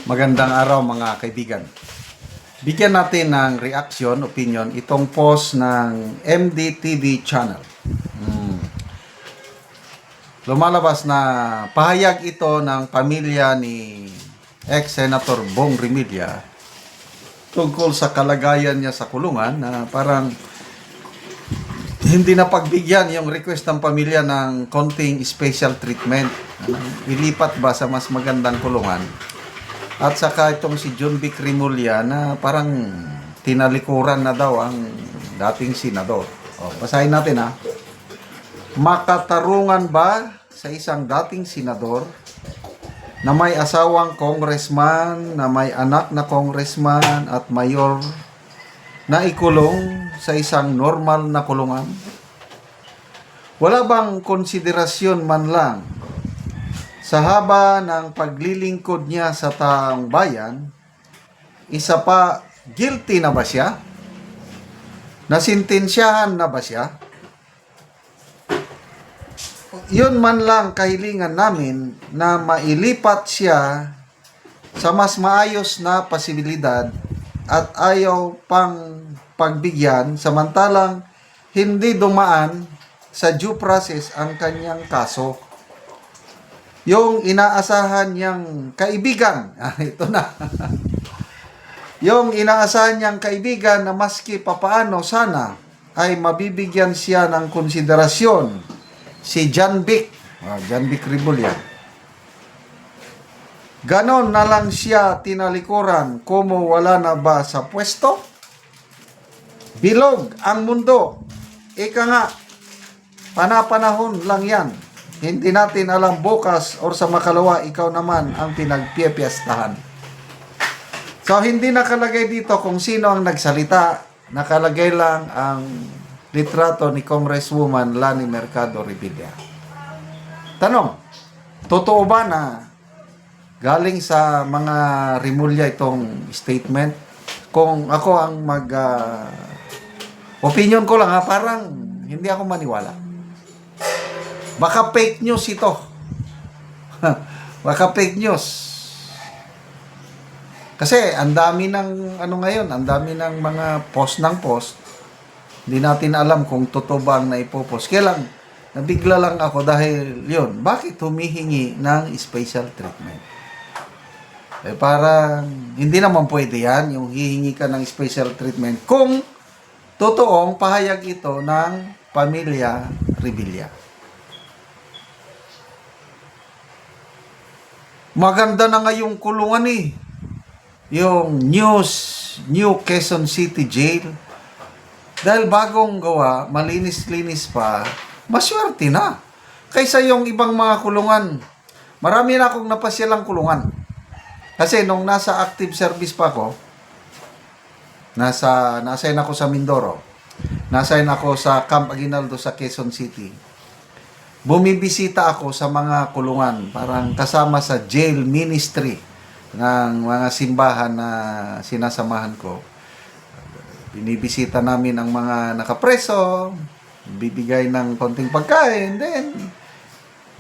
Magandang araw mga kaibigan. Bigyan natin ng reaction, opinion, itong post ng MDTV channel. Lumalabas na pahayag ito ng pamilya ni ex-senator Bong Revilla tungkol sa kalagayan niya sa kulungan na parang hindi na pagbigyan yung request ng pamilya ng konting special treatment. Ilipat ba sa mas magandang kulungan? At saka itong si John Vic Remulla na parang tinalikuran na daw ang dating senador. Basahin natin ha. Makatarungan ba sa isang dating senador na may asawang congressman, na may anak na congressman at mayor na ikulong sa isang normal na kulungan? Wala bang konsiderasyon man lang sa haba ng paglilingkod niya sa taong bayan? Isa pa, guilty na ba siya? Nasintensyahan na ba siya? Yun man lang kahilingan namin na mailipat siya sa mas maayos na posibilidad at ayaw pang pagbigyan samantalang hindi dumaan sa due process ang kanyang kaso. Yung inaasahan niyang kaibigan, ito na. Yung inaasahan niyang kaibigan na maski papaano sana ay mabibigyan siya ng konsiderasyon, si John Vic Remulla. Ganon na lang siya tinalikuran kumo wala na ba sa pwesto? Bilog ang mundo. Ika nga, panapanahon lang yan. Hindi natin alam bukas or sa makalawa, ikaw naman ang pinagpipiyastahan. So, hindi nakalagay dito kung sino ang nagsalita. Nakalagay lang ang litrato ni Congresswoman Lani Mercado Revilla. Tanong, totoo ba na galing sa mga Remulla itong statement? Kung ako ang opinion ko lang parang hindi ako maniwala. Baka fake news ito. Baka fake news. Kasi ang dami ng ngayon, ang dami ng mga post ng post. Hindi natin alam kung totoo ba ang naipopost. Kaya lang, nabigla lang ako dahil yun, bakit humihingi ng special treatment? Parang hindi naman pwede yan, yung hihingi ka ng special treatment kung totoong pahayag ito ng pamilya Revilla. Maganda na nga yung kulungan yung New Quezon City Jail. Dahil bagong gawa, malinis-linis pa, maswerte na. Kaysa yung ibang mga kulungan. Marami na akong napasyalang kulungan. Kasi nung nasa active service pa ako, nasayin ako sa Mindoro, nasayin ako sa Camp Aguinaldo sa Quezon City. Bumibisita ako sa mga kulungan, parang kasama sa jail ministry ng mga simbahan na sinasamahan ko. Binibisita namin ang mga nakapreso, bibigay ng konting pagkain, then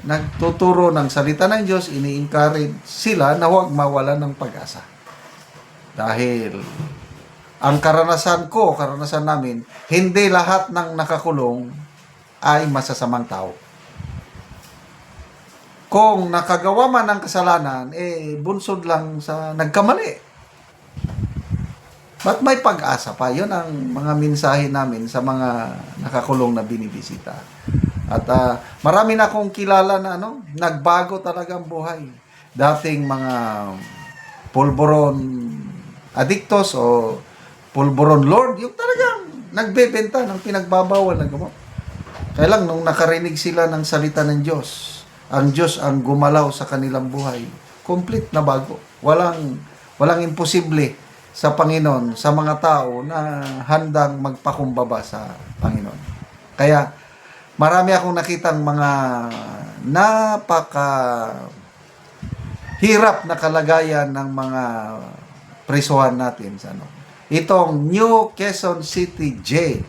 nagtuturo ng salita ng Diyos, ini-encourage sila na huwag mawalan ng pag-asa. Dahil ang karanasan namin, hindi lahat ng nakakulong ay masasamang tao. Kung nakagawa man ng kasalanan, bunsod lang sa nagkamali. Ba't may pag-asa pa? Yun ang mga mensahe namin sa mga nakakulong na binibisita. At marami na akong kilala na nagbago talaga ang buhay. Dating mga pulburon addictos o pulburon lord, yung talagang nagbebenta ng pinagbabawal na gamot. Kaya lang, nung nakarinig sila ng salita ng Diyos, ang Diyos ang gumalaw sa kanilang buhay. Complete na bago. Walang imposible sa Panginoon, sa mga tao na handang magpakumbaba sa Panginoon. Kaya, marami akong nakitang mga hirap na kalagayan ng mga prisuhan natin. Itong New Quezon City Jail.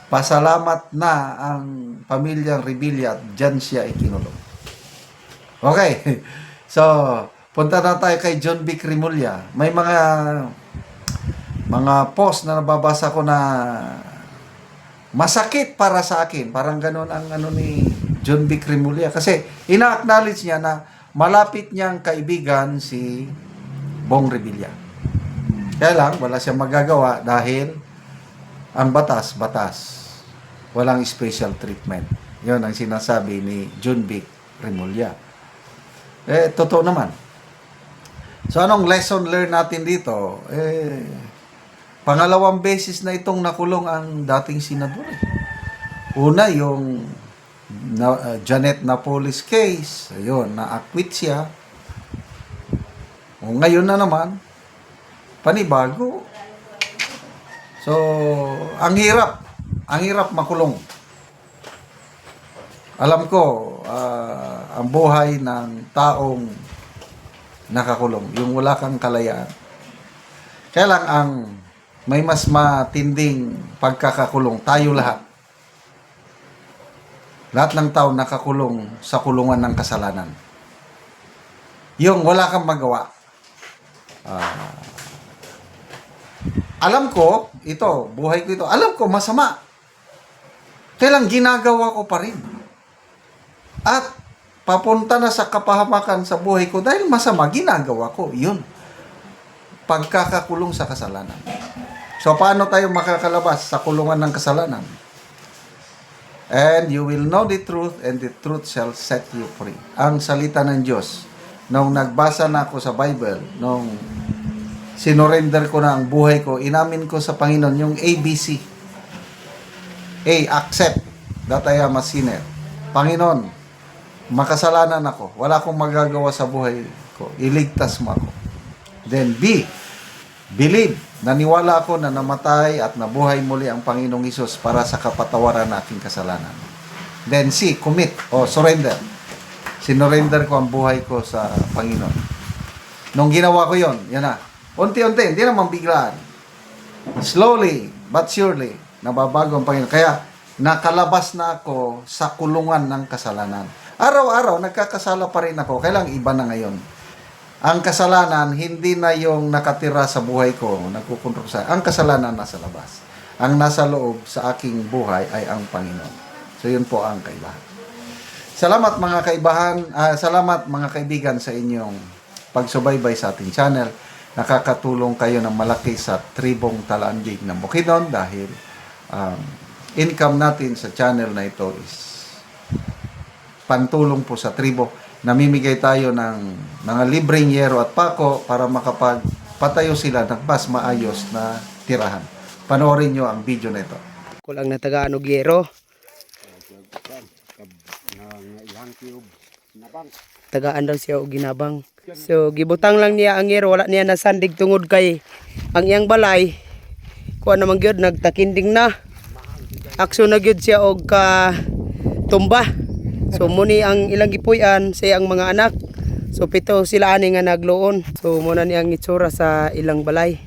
Pasalamat na ang pamilyang Revilla at dyan siya ikinulong. Okay. So, punta na tayo kay John B. Cremulya. May mga post na nababasa ko na masakit para sa akin. Parang ganun ang ni John B. Cremulya. Kasi ina-acknowledge niya na malapit niyang kaibigan si Bong Revilla. Kaya lang, wala siyang magagawa dahil ang batas. Walang special treatment. Yun ang sinasabi ni John B. Cremulya. Totoo naman. So, anong lesson learned natin dito? Pangalawang beses na itong nakulong ang dating senador. Una, yung Janet Napoles case. Ayun, na-acquit siya. O, ngayon na naman, panibago. So, ang hirap makulong. Alam ko, ang buhay ng taong nakakulong, yung wala kang kalayaan. Kaya lang ang may mas matinding pagkakakulong, tayo lahat. Lahat ng tao nakakulong sa kulungan ng kasalanan. Yung wala kang magawa. Alam ko, buhay ko ito, alam ko masama. Kaya lang ginagawa ko pa rin. At papunta na sa kapahamakan sa buhay ko dahil masama, ginagawa ko. Yun. Pagkakakulong sa kasalanan. So, paano tayo makakalabas sa kulungan ng kasalanan? And you will know the truth, and the truth shall set you free. Ang salita ng Diyos. Nung nagbasa na ako sa Bible, nung sinurrender ko na ang buhay ko, inamin ko sa Panginoon yung ABC. A, accept that I am a sinner. Panginoon, makasalanan ako. Wala akong magagawa sa buhay ko. Iligtas mo ako. Then B, believe. Naniwala ako na namatay at nabuhay muli ang Panginoong Hesus para sa kapatawaran ng aking kasalanan. Then C, commit o surrender. Sinurrender ko ang buhay ko sa Panginoon. Nung ginawa ko yon, yan na. Unti-unti, hindi naman biglaan. Slowly, but surely, nababago ang Panginoon. Kaya, nakalabas na ako sa kulungan ng kasalanan. Araw-araw, nagkakasala pa rin ako. Kailang iba na ngayon. Ang kasalanan, hindi na yung nakatira sa buhay ko, nagkukontrol sa. Ang kasalanan nasa labas. Ang nasa loob sa aking buhay ay ang Panginoon. So, yun po ang kaibahan. Salamat salamat mga kaibigan sa inyong pagsubaybay sa ating channel. Nakakatulong kayo ng malaki sa tribong Talandig ng Bukidnon dahil income natin sa channel na ito is pantulong po sa tribo. Namimigay tayo ng mga libreng yero at pako para makapagpatayo sila ng mas maayos na tirahan. Panoorin nyo ang video na ito. Kulang na tagaan og yero. Tagaan daw siya og ginabang. So gibutang lang niya ang yero, wala niya nasandig tungod kay ang iyang balay. Kuha naman gyud nagtakinding na. Akso na gyud siya og tumba. So muni ang ilang gipuy-an sa iyang mga anak. So 7 sila ani nga nagloon. So muna ni ang itsura sa ilang balay.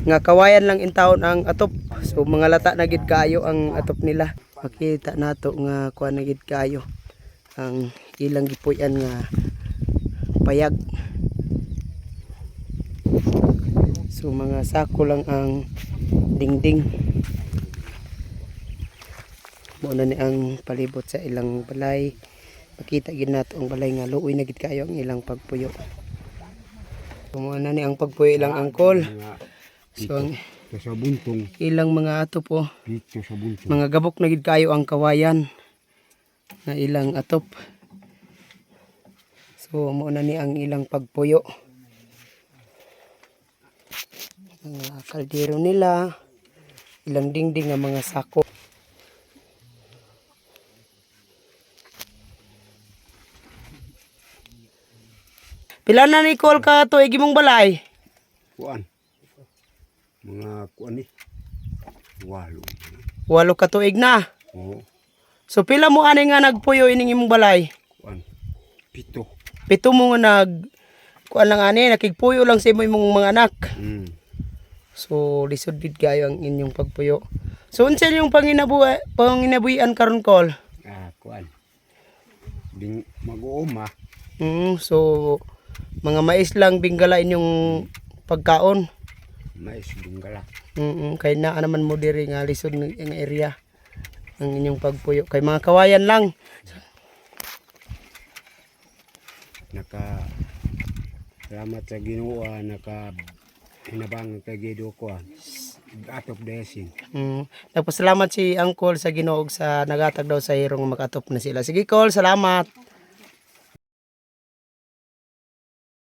Nga kawayan lang in taon ang atop. So mga lata na gid kaayo ang atop nila. Makita nato nga kuha na gid kaayo ang ilang gipuy-an nga payag. So mga sako lang ang dingding. Muna ni ang palibot sa ilang balay. Makita gid nato ang balay nga luoy na gid kayo ang ilang pagpuyo. So muna ni ang pagpuyo ilang angkol. So ang ilang mga atop po. Mga gabok na gid kayo ang kawayan na ilang atop. So muna ni ang ilang pagpuyo. Mga kaldero nila, ilang dingding nga mga sako. Pila na ni Col ka tuig imong balay? Kuan. Mga kuan ni. 8. 8 ka tuig na. Oo. So pila mo ani nga nagpuyo ining imong balay? Kuan. 7. 7 mo nga kuan lang ani nakigpuyo lang sa imong mga anak. So lisod gid kayo ang inyong pagpuyo. So unsa yung panginabuhian karon Col? Kuan. Ding mag-uuma. So Mga mais lang bingala inyong pagkaon. Mais bungala. Kay naa naman mo diri nga lisod ng area ng inyong pagpuyo. Kay mga kawayan lang. Salamat sa Ginoo, hinabang kay Gido ko atop desing. Nagpasalamat si Uncle sa Ginoo sa nagatag daw sa hirong makatop na sila. Sige, Col, salamat.